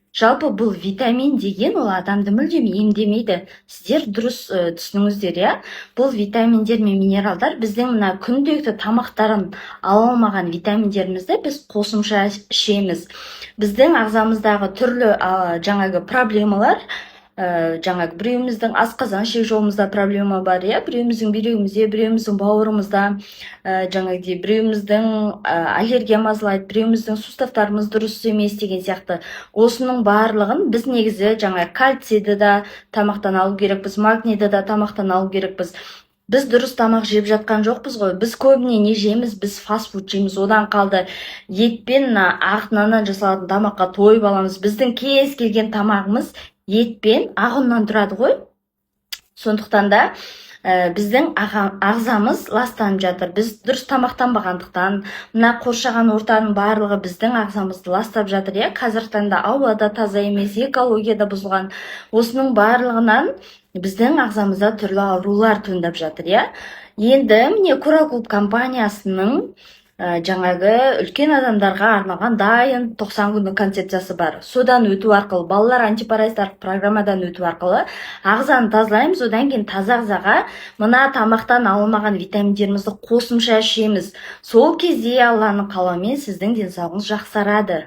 Жалпы бұл витамин деген ол адамды мүлдем емдемейді. Сіздер дұрыс түсініңіздер, иә? Бұл витаминдер мен минералдар біздің мына күнделікті тамақтарын ала алмаған витаминдерімізді біз қосымша ішеміз. Біздің ағзамыздағы түрлі жаңағы проблемалар, жаңағы біреуіміздің асқазан ішек жолымызда проблема бар, иә, біреуіміздің бүйрегімізде, біреуіміздің бауырымызда, жаңағыдей біреуіміздің аллергия мазалайды, біреуіміздің суставтарымыз дұрыс емес деген сияқты. Осының барлығын біз негізі жаңағы кальцийді да тамақтан алу керекпіз, магнийді да тамақтан алу керекпіз. Біз дұрыс тамақ жеп жатқан жоқпыз ғой. Біз көбіне не жейміз? Біз фастфуд жейміз. Одан қалды етпен ақ наннан жасалатын тамаққа тойып аламыз. Біздің кез келген тамағымыз етпен ақ ұннан тұрады ғой. Сондықтан да біздің ағзамыз ластанып жатыр. Біз дұрыс тамақтанбағандықтан, мына қоршаған ортаның барлығы біздің ағзамызды ластап жатыр, иә. Қазіргі таңда ауа да таза емес, экология да бұзылған. Осының барлығынан біздің ағзамызда түрлі аурулар туындап жатыр, иә. Енді міне Курагулп компаниясының жаңағы үлкен адамдарға арналған дайын 90 күндік концепциясы бар. Содан өту арқылы, балалар антипаразиттік программадан өту арқылы ағзаны тазалаймыз, одан кейін таза ағзаға мына тамақтан алынбаған витаминдерімізді қосымша ішеміз. Сол кезде Алланың қалауымен сіздің денсаулығыңыз жақсарады.